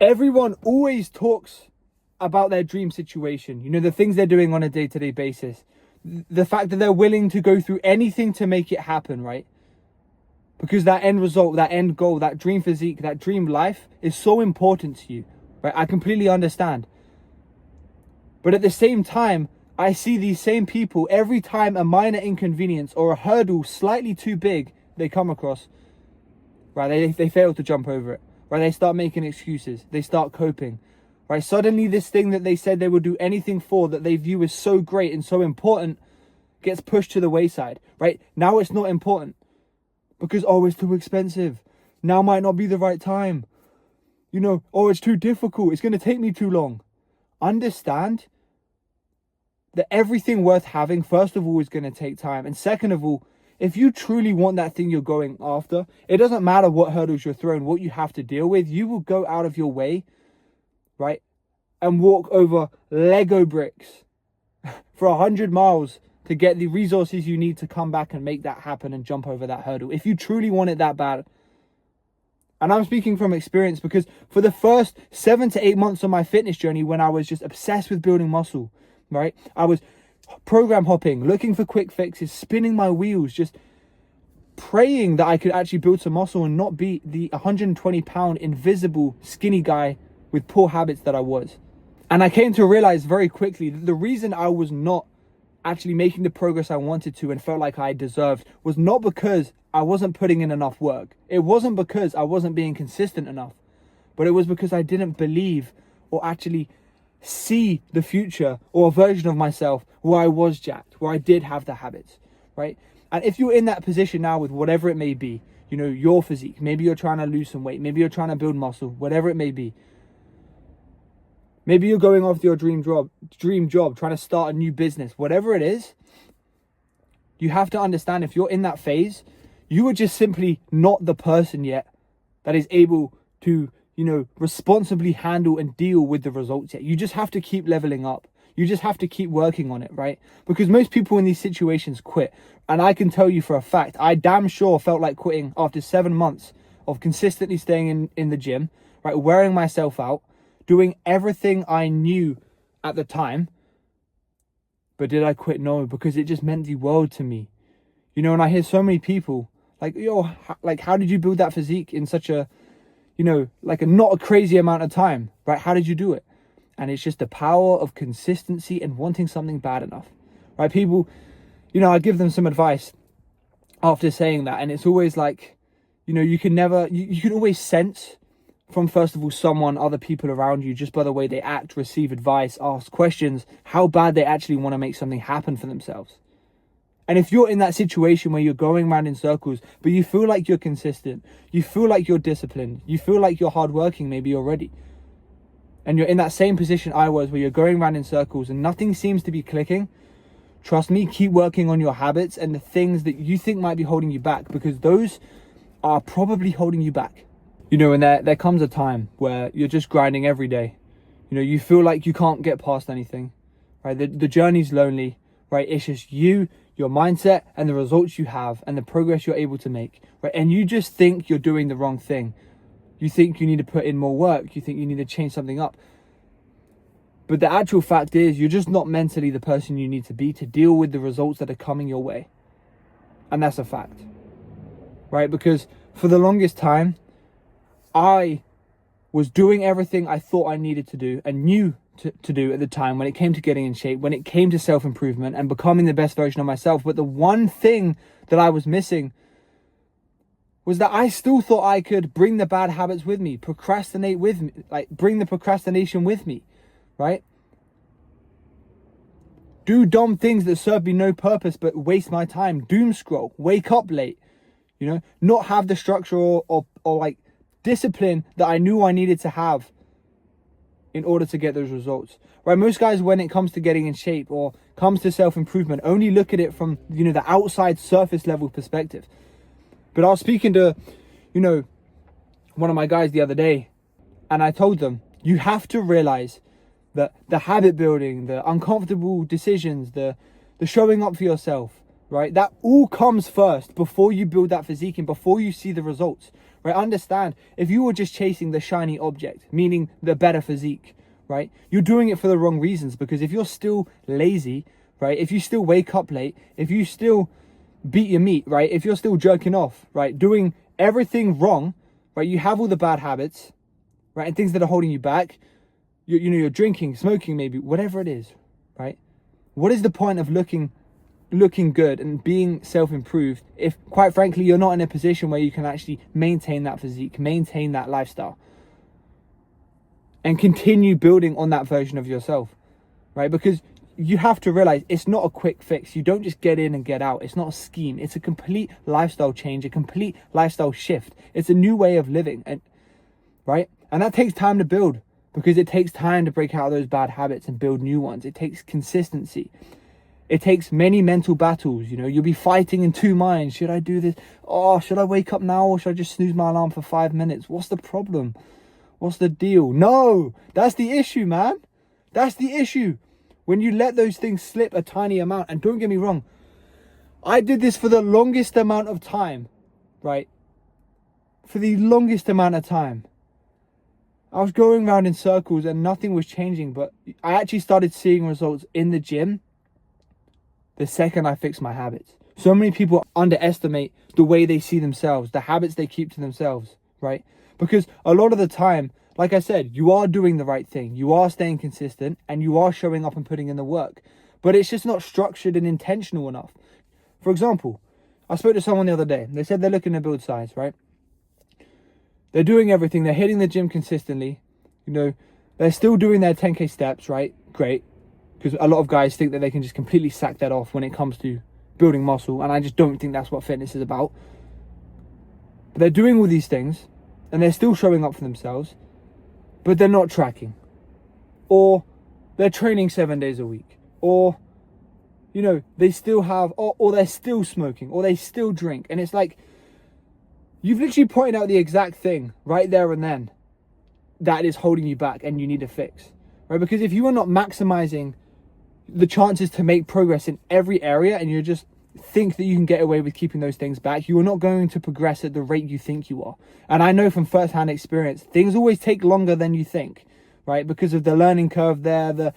Everyone always talks about their dream situation, you know, the things they're doing on a day-to-day basis, the fact that they're willing to go through anything to make it happen, right? Because that end result, that end goal, that dream physique, that dream life is so important to you, right? I completely understand. But at the same time, I see these same people every time a minor inconvenience or a hurdle slightly too big they come across, right? They fail to jump over it, right? They start making excuses. They start coping, right? Suddenly this thing that they said they would do anything for, that they view as so great and so important, gets pushed to the wayside, right? Now it's not important because, oh, it's too expensive. Now might not be the right time. You know, oh, it's too difficult. It's going to take me too long. Understand that everything worth having, first of all, is going to take time. And second of all, if you truly want that thing you're going after, it doesn't matter what hurdles you're thrown, what you have to deal with. You will go out of your way, right, and walk over Lego bricks for 100 miles to get the resources you need to come back and make that happen and jump over that hurdle. If you truly want it that bad. And I'm speaking from experience, because for the first 7 to 8 months of my fitness journey, when I was just obsessed with building muscle, right, I was program hopping, looking for quick fixes, spinning my wheels, just praying that I could actually build some muscle and not be the 120-pound invisible skinny guy with poor habits that I was. And I came to realize very quickly that the reason I was not actually making the progress I wanted to and felt like I deserved was not because I wasn't putting in enough work. It wasn't because I wasn't being consistent enough, but it was because I didn't believe or actually see the future or a version of myself where I was jacked, where I did have the habits, right? And if you're in that position now with whatever it may be, you know, your physique, maybe you're trying to lose some weight, maybe you're trying to build muscle, whatever it may be. Maybe you're going after your dream job, trying to start a new business, whatever it is, you have to understand, if you're in that phase, you are just simply not the person yet that is able to, you know, responsibly handle and deal with the results yet. You just have to keep leveling up. You just have to keep working on it, right? Because most people in these situations quit. And I can tell you for a fact, I damn sure felt like quitting after 7 months of consistently staying in the gym, right? Wearing myself out, doing everything I knew at the time. But did I quit? No, because it just meant the world to me. You know, and I hear so many people like, yo, like, how did you build that physique in such a, you know, like a not a crazy amount of time, right? How did you do it? And it's just the power of consistency and wanting something bad enough, right? People, you know, I give them some advice after saying that. And it's always like, you know, you can always sense from, first of all, other people around you, just by the way they act, receive advice, ask questions, how bad they actually want to make something happen for themselves. And if you're in that situation where you're going around in circles, but you feel like you're consistent, you feel like you're disciplined, you feel like you're hardworking maybe already, and you're in that same position I was, where you're going around in circles and nothing seems to be clicking, trust me, keep working on your habits and the things that you think might be holding you back, because those are probably holding you back. You know, and there comes a time where you're just grinding every day. You know, you feel like you can't get past anything, right? The journey's lonely, right? It's just you, your mindset, and the results you have and the progress you're able to make, right? And you just think you're doing the wrong thing. You think you need to put in more work. You think you need to change something up. But the actual fact is, you're just not mentally the person you need to be to deal with the results that are coming your way. And that's a fact, right? Because for the longest time, I was doing everything I thought I needed to do and knew to do at the time when it came to getting in shape, when it came to self-improvement and becoming the best version of myself. But the one thing that I was missing was that I still thought I could bring the bad habits with me, procrastinate with me, like bring the procrastination with me, right? Do dumb things that serve me no purpose but waste my time, doom scroll, wake up late, you know, not have the structure or like discipline that I knew I needed to have in order to get those results, right? Most guys, when it comes to getting in shape or comes to self-improvement, only look at it from, you know, the outside surface level perspective. But I was speaking to, you know, one of my guys the other day, and I told them, you have to realize that the habit building, the uncomfortable decisions, the showing up for yourself, right? That all comes first before you build that physique and before you see the results, right? Understand, if you were just chasing the shiny object, meaning the better physique, right? You're doing it for the wrong reasons, because if you're still lazy, right? If you still wake up late, if you still beat your meat, right? If you're still jerking off, right? Doing everything wrong, right? You have all the bad habits, right? And things that are holding you back. You're drinking, smoking, maybe, whatever it is, right? What is the point of looking good and being self-improved if, quite frankly, you're not in a position where you can actually maintain that physique, maintain that lifestyle, and continue building on that version of yourself, right? Because you have to realize it's not a quick fix. You don't just get in and get out. It's not a scheme. It's a complete lifestyle change, a complete lifestyle shift. It's a new way of living, and right? And that takes time to build, because it takes time to break out of those bad habits and build new ones. It takes consistency. It takes many mental battles. You'll be fighting in two minds. Should I do this? Oh, should I wake up now, or should I just snooze my alarm for 5 minutes? What's the problem? What's the deal? No, that's the issue, man. That's the issue. When you let those things slip a tiny amount, and don't get me wrong, I did this for the longest amount of time, right? For the longest amount of time. I was going around in circles and nothing was changing, but I actually started seeing results in the gym the second I fixed my habits. So many people underestimate the way they see themselves, the habits they keep to themselves, right? Because a lot of the time, like I said, you are doing the right thing, you are staying consistent, and you are showing up and putting in the work, but it's just not structured and intentional enough. For example, I spoke to someone the other day. They said they're looking to build size, right? They're doing everything. They're hitting the gym consistently. They're still doing their 10K steps, right? Great. Because a lot of guys think that they can just completely sack that off when it comes to building muscle. And I just don't think that's what fitness is about. But they're doing all these things, and they're still showing up for themselves, but they're not tracking. Or they're training 7 days a week. Or, they still have, or they're still smoking, or they still drink. And it's like, you've literally pointed out the exact thing right there and then that is holding you back and you need to fix, right? Because if you are not maximizing the chances to make progress in every area, and you just think that you can get away with keeping those things back, you are not going to progress at the rate you think you are. And I know from first-hand experience, things always take longer than you think, right? Because of the learning curve there, the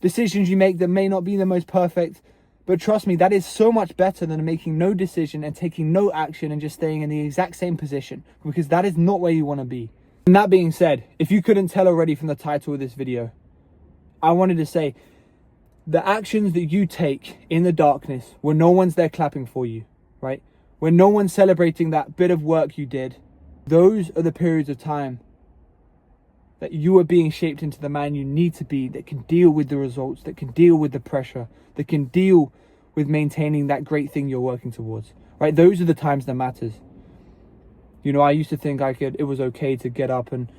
decisions you make that may not be the most perfect. But trust me, that is so much better than making no decision and taking no action and just staying in the exact same position, because that is not where you want to be. And that being said, if you couldn't tell already from the title of this video, I wanted to say the actions that you take in the darkness when no one's there clapping for you, right? When no one's celebrating that bit of work you did, those are the periods of time that you are being shaped into the man you need to be, that can deal with the results, that can deal with the pressure, that can deal with maintaining that great thing you're working towards, right? Those are the times that matters. I used to think it was okay to get up and,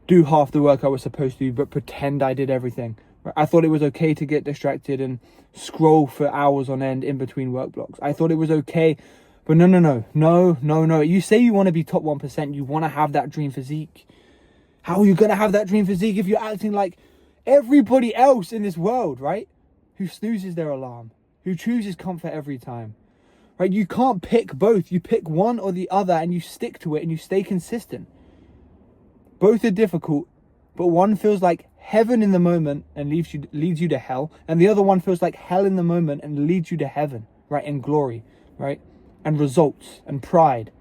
do half the work I was supposed to, but pretend I did everything. Right? I thought it was okay to get distracted and scroll for hours on end in between work blocks. I thought it was okay, but no. You say you want to be top 1%, you want to have that dream physique. How are you going to have that dream physique if you're acting like everybody else in this world, right? Who snoozes their alarm, who chooses comfort every time, right? You can't pick both. You pick one or the other, and you stick to it and you stay consistent. Both are difficult, but one feels like heaven in the moment and leads you to hell, and the other one feels like hell in the moment and leads you to heaven, right? And glory, right? And results and pride.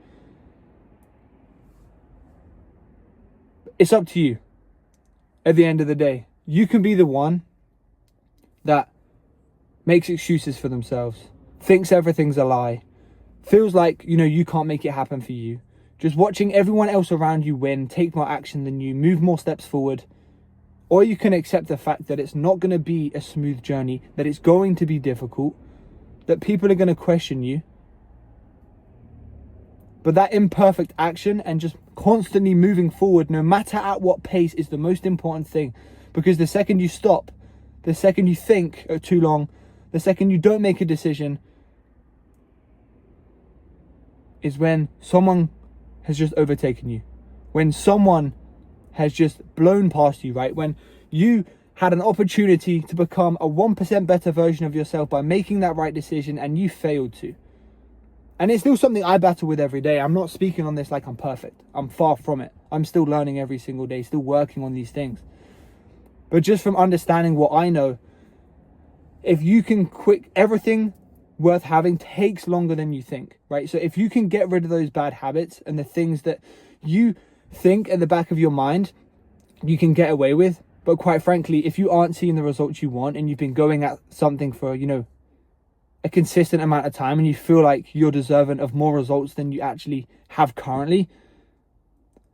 It's up to you. At the end of the day, you can be the one that makes excuses for themselves, thinks everything's a lie, feels like, you can't make it happen for you, just watching everyone else around you win, take more action than you, move more steps forward. Or you can accept the fact that it's not going to be a smooth journey, that it's going to be difficult, that people are going to question you. But that imperfect action and just constantly moving forward, no matter at what pace, is the most important thing. Because the second you stop, the second you think too long, the second you don't make a decision, is when someone has just overtaken you. When someone has just blown past you, right? When you had an opportunity to become a 1% better version of yourself by making that right decision and you failed to. And it's still something I battle with every day. I'm not speaking on this like I'm perfect. I'm far from it. I'm still learning every single day, still working on these things. But just from understanding what I know, if you can quit, everything worth having takes longer than you think, right? So if you can get rid of those bad habits and the things that you think at the back of your mind you can get away with, but quite frankly, if you aren't seeing the results you want and you've been going at something for, a consistent amount of time and you feel like you're deserving of more results than you actually have currently,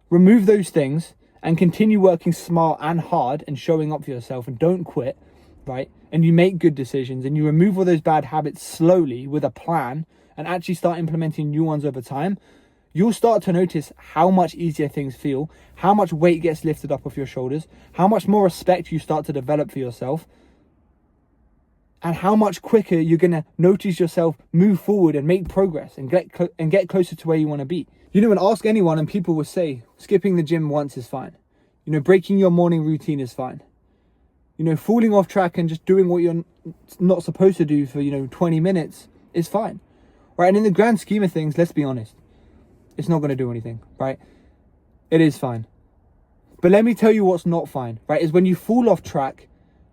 remove those things and continue working smart and hard and showing up for yourself, and don't quit, right? And you make good decisions and you remove all those bad habits slowly with a plan and actually start implementing new ones over time. You'll start to notice how much easier things feel, how much weight gets lifted up off your shoulders, how much more respect you start to develop for yourself, and how much quicker you're going to notice yourself move forward and make progress and get closer to where you want to be. And ask anyone and people will say skipping the gym once is fine. Breaking your morning routine is fine. Falling off track and just doing what you're not supposed to do for, 20 minutes is fine. Right? And in the grand scheme of things, let's be honest, it's not going to do anything, right? It is fine. But let me tell you what's not fine, right? Is when you fall off track,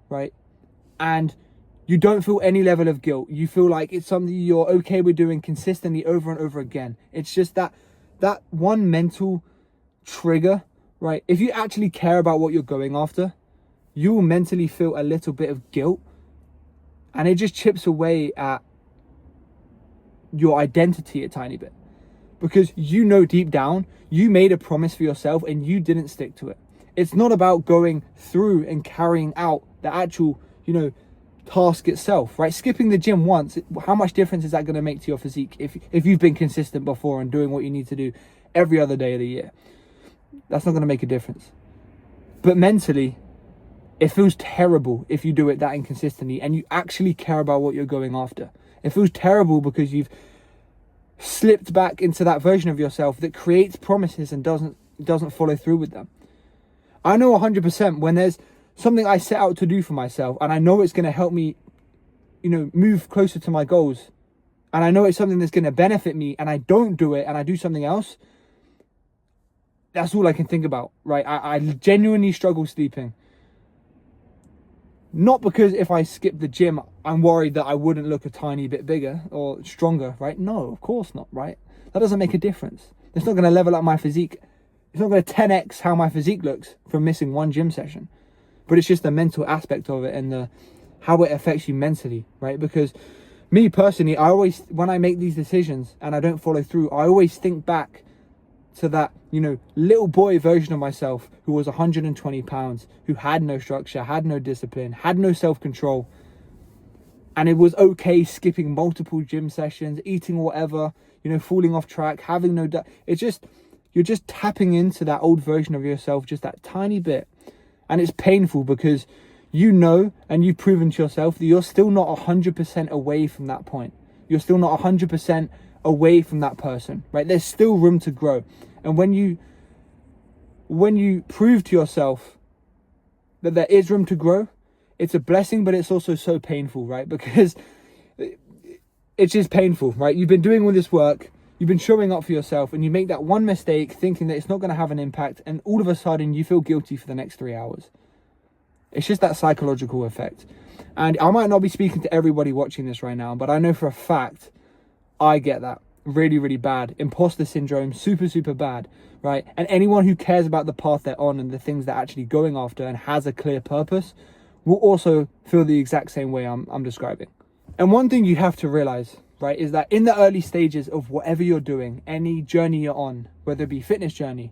right? And you don't feel any level of guilt. You feel like it's something you're okay with doing consistently over and over again. It's just that one mental trigger, right? If you actually care about what you're going after, you will mentally feel a little bit of guilt, and it just chips away at your identity a tiny bit, because deep down you made a promise for yourself and you didn't stick to it. It's not about going through and carrying out the actual, task itself, right? Skipping the gym once, how much difference is that going to make to your physique if you've been consistent before and doing what you need to do every other day of the year? That's not going to make a difference. But mentally, it feels terrible if you do it that inconsistently and you actually care about what you're going after. It feels terrible because you've slipped back into that version of yourself that creates promises and doesn't follow through with them. I know 100% when there's something I set out to do for myself and I know it's going to help me, move closer to my goals, and I know it's something that's going to benefit me, and I don't do it and I do something else, that's all I can think about, right? I genuinely struggle sleeping. Not because if I skip the gym, I'm worried that I wouldn't look a tiny bit bigger or stronger, right? No, of course not, right? That doesn't make a difference. It's not going to level up my physique. It's not going to 10x how my physique looks from missing one gym session. But it's just the mental aspect of it and how it affects you mentally, right? Because me personally, when I make these decisions and I don't follow through, I always think back to that, little boy version of myself who was 120 pounds, who had no structure, had no discipline, had no self-control. And it was okay skipping multiple gym sessions, eating whatever, falling off track, having no... you're just tapping into that old version of yourself, just that tiny bit. And it's painful because and you've proven to yourself that you're still not 100% away from that point. You're still not 100% away from that person, right? There's still room to grow. And when you prove to yourself that there is room to grow, it's a blessing, but it's also so painful, right? Because it's just painful, right? You've been doing all this work, you've been showing up for yourself, and you make that one mistake thinking that it's not going to have an impact, and all of a sudden you feel guilty for the next 3 hours. It's just that psychological effect. And I might not be speaking to everybody watching this right now, but I know for a fact I get that really, really bad. Imposter syndrome, super, super bad, right? And anyone who cares about the path they're on and the things they're actually going after and has a clear purpose will also feel the exact same way I'm describing. And one thing you have to realize, right, is that in the early stages of whatever you're doing, any journey you're on, whether it be fitness journey,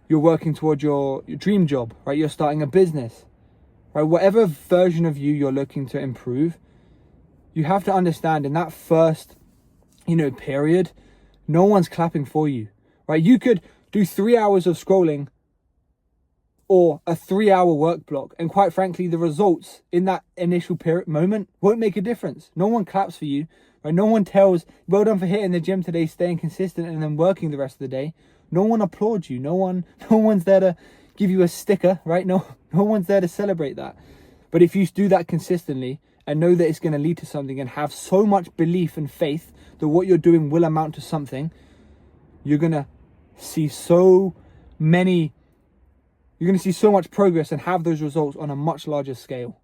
you're working towards your dream job, right? You're starting a business, right? Whatever version of you're looking to improve, you have to understand in that first, period, no one's clapping for you, right? You could do 3 hours of scrolling or a 3-hour work block, and quite frankly, the results in that initial moment won't make a difference. No one claps for you, right? No one tells, well done for hitting the gym today, staying consistent, and then working the rest of the day. No one applauds you. No one's there to give you a sticker, right? No one's there to celebrate that. But if you do that consistently and know that it's going to lead to something, and have so much belief and faith that what you're doing will amount to something, you're going to see so much progress and have those results on a much larger scale.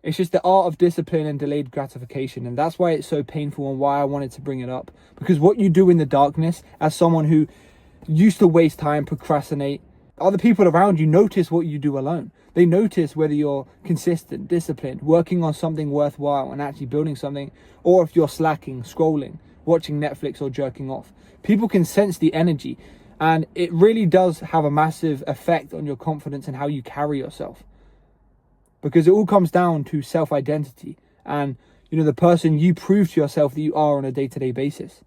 It's just the art of discipline and delayed gratification. And that's why it's so painful, and why I wanted to bring it up. Because what you do in the darkness, as someone who used to waste time, procrastinate, other people around you notice what you do alone. They notice whether you're consistent, disciplined, working on something worthwhile and actually building something, or if you're slacking, scrolling, watching Netflix, or jerking off. People can sense the energy, and it really does have a massive effect on your confidence and how you carry yourself. Because it all comes down to self-identity and, the person you prove to yourself that you are on a day-to-day basis.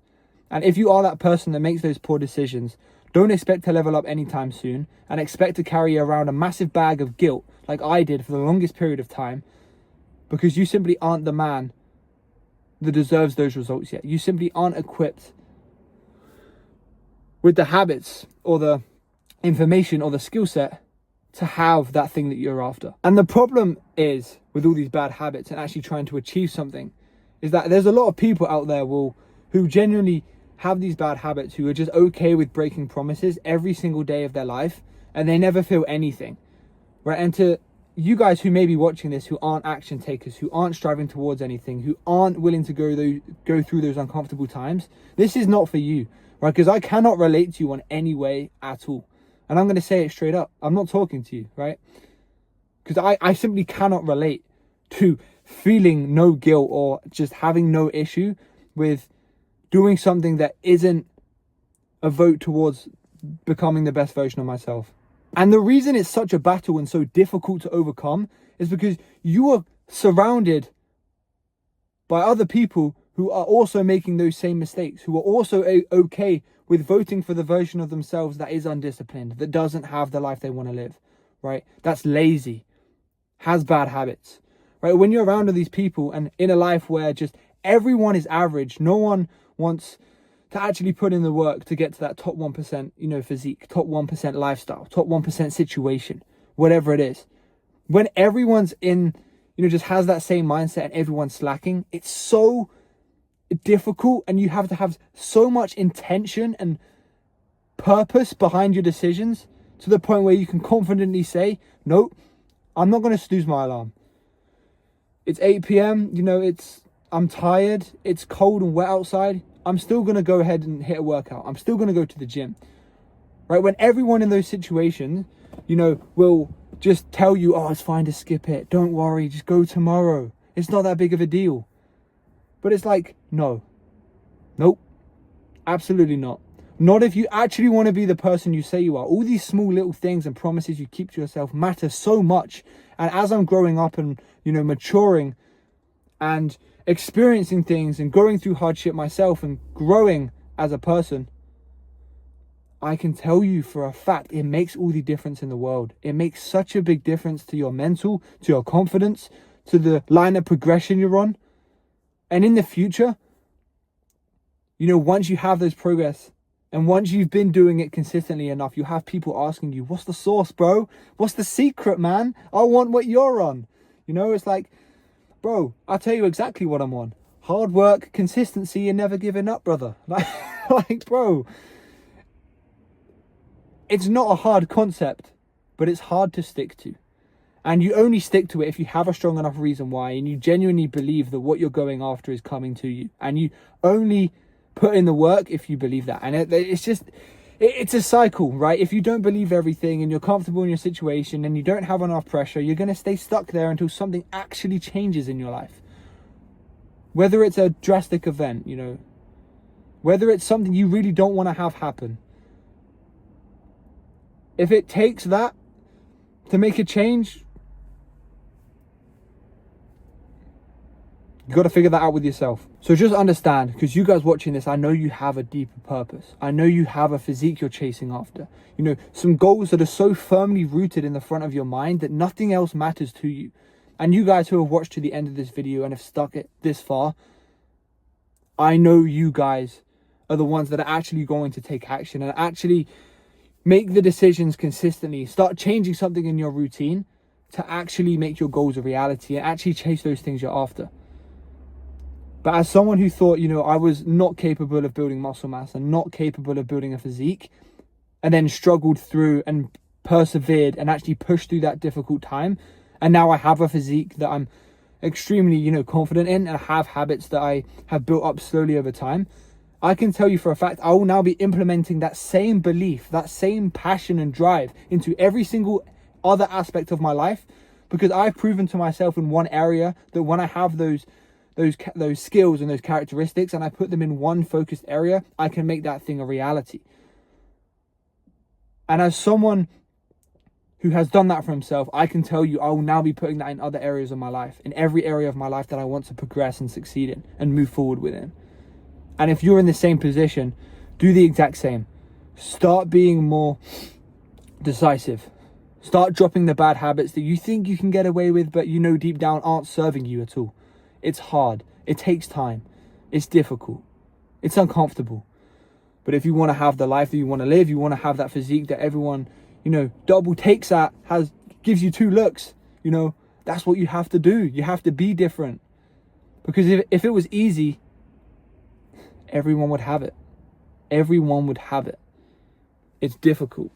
And if you are that person that makes those poor decisions, don't expect to level up anytime soon, and expect to carry around a massive bag of guilt like I did for the longest period of time, because you simply aren't the man that deserves those results yet. You simply aren't equipped with the habits or the information or the skill set to have that thing that you're after. And the problem is with all these bad habits and actually trying to achieve something is that there's a lot of people out there who genuinely have these bad habits, who are just okay with breaking promises every single day of their life, and they never feel anything, right? And to you guys who may be watching this, who aren't action takers, who aren't striving towards anything, who aren't willing to go through those uncomfortable times, this is not for you, right? Because I cannot relate to you in any way at all. And I'm going to say it straight up. I'm not talking to you, right? Because I simply cannot relate to feeling no guilt or just having no issue with doing something that isn't a vote towards becoming the best version of myself. And the reason it's such a battle and so difficult to overcome is because you are surrounded by other people who are also making those same mistakes, who are also okay with voting for the version of themselves that is undisciplined, that doesn't have the life they want to live, right? That's lazy, has bad habits, right? When you're around all these people and in a life where just everyone is average, no one wants to actually put in the work to get to that top 1%, physique, top 1% lifestyle, top 1% situation, whatever it is. When everyone's in, just has that same mindset and everyone's slacking, it's so difficult, and you have to have so much intention and purpose behind your decisions to the point where you can confidently say, nope, I'm not going to snooze my alarm. It's 8 p.m, I'm tired, it's cold and wet outside, I'm still going to go ahead and hit a workout. I'm still going to go to the gym, right? When everyone in those situations, will just tell you, oh, it's fine to skip it. Don't worry, just go tomorrow. It's not that big of a deal. But it's like, nope, absolutely not. Not if you actually want to be the person you say you are. All these small little things and promises you keep to yourself matter so much. And as I'm growing up and, maturing and experiencing things and going through hardship myself and growing as a person, I can tell you for a fact, it makes all the difference in the world. It makes such a big difference to your mental, to your confidence, to the line of progression you're on. And in the future, once you have those progress and once you've been doing it consistently enough, you have people asking you, what's the sauce, bro? What's the secret, man? I want what you're on. It's like, bro, I'll tell you exactly what I'm on. Hard work, consistency, and never giving up, brother. Like, bro, it's not a hard concept, but it's hard to stick to. And you only stick to it if you have a strong enough reason why, and you genuinely believe that what you're going after is coming to you. And you only put in the work if you believe that. And it's a cycle, right? If you don't believe everything and you're comfortable in your situation and you don't have enough pressure, you're going to stay stuck there until something actually changes in your life. Whether it's a drastic event, whether it's something you really don't want to have happen. If it takes that to make a change, you got to figure that out with yourself. So just understand, because you guys watching this, I know you have a deeper purpose. I know you have a physique you're chasing after. Some goals that are so firmly rooted in the front of your mind that nothing else matters to you. And you guys who have watched to the end of this video and have stuck it this far, I know you guys are the ones that are actually going to take action and actually make the decisions consistently. Start changing something in your routine to actually make your goals a reality and actually chase those things you're after. But as someone who thought, I was not capable of building muscle mass and not capable of building a physique, and then struggled through and persevered and actually pushed through that difficult time, and now I have a physique that I'm extremely, confident in, and I have habits that I have built up slowly over time, I can tell you for a fact, I will now be implementing that same belief, that same passion and drive into every single other aspect of my life, because I've proven to myself in one area that when I have those skills and those characteristics and I put them in one focused area, I can make that thing a reality. And as someone who has done that for himself, I can tell you I will now be putting that in other areas of my life, in every area of my life that I want to progress and succeed in and move forward within. And if you're in the same position, do the exact same. Start being more decisive. Start dropping the bad habits that you think you can get away with, but deep down aren't serving you at all. It's hard. It takes time. It's difficult. It's uncomfortable. But if you want to have the life that you want to live, you want to have that physique that everyone, double takes at, gives you 2 looks, that's what you have to do. You have to be different. Because if it was easy, everyone would have it. Everyone would have it. It's difficult.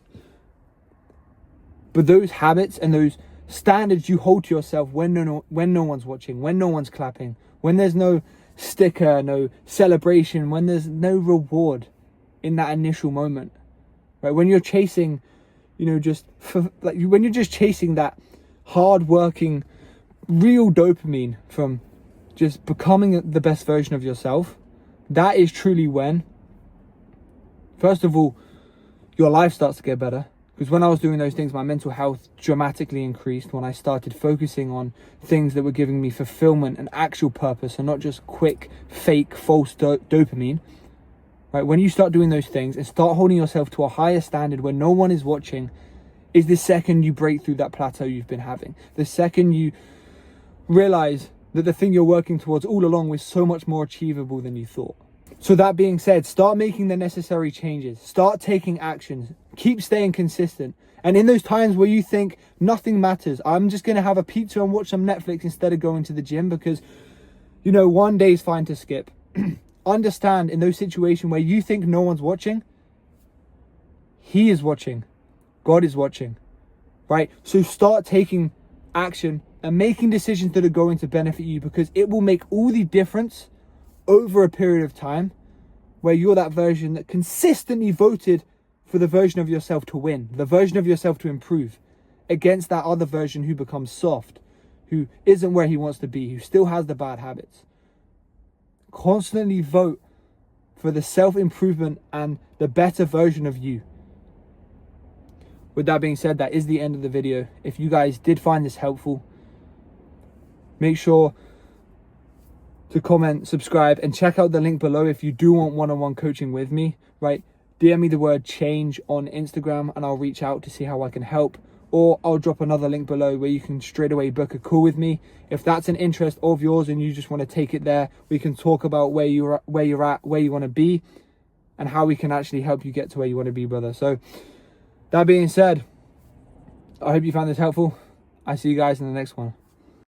But those habits and those standards you hold to yourself when no one's watching, when no one's clapping, when there's no sticker, no celebration, when there's no reward in that initial moment, right? When you're chasing, when you're just chasing that hard-working, real dopamine from just becoming the best version of yourself, that is truly when, first of all, your life starts to get better. Because when I was doing those things, my mental health dramatically increased when I started focusing on things that were giving me fulfillment and actual purpose, and not just quick, fake, false dopamine. Right? When you start doing those things and start holding yourself to a higher standard when no one is watching, is the second you break through that plateau you've been having. The second you realize that the thing you're working towards all along was so much more achievable than you thought. So that being said, start making the necessary changes. Start taking actions. Keep staying consistent. And in those times where you think nothing matters, I'm just going to have a pizza and watch some Netflix instead of going to the gym because, one day is fine to skip. Understand in those situations where you think no one's watching, He is watching. God is watching. Right? So start taking action and making decisions that are going to benefit you, because it will make all the difference over a period of time where you're that version that consistently voted for the version of yourself to win, the version of yourself to improve, against that other version who becomes soft, who isn't where he wants to be, who still has the bad habits. Constantly vote for the self-improvement and the better version of you. With that being said, that is the end of the video. If you guys did find this helpful, make sure to comment, subscribe, and check out the link below if you do want one-on-one coaching with me, right? DM me the word change on Instagram and I'll reach out to see how I can help. Or I'll drop another link below where you can straight away book a call with me. If that's an interest of yours and you just want to take it there, we can talk about where you're at, where you want to be, and how we can actually help you get to where you want to be, brother. So that being said, I hope you found this helpful. I see you guys in the next one.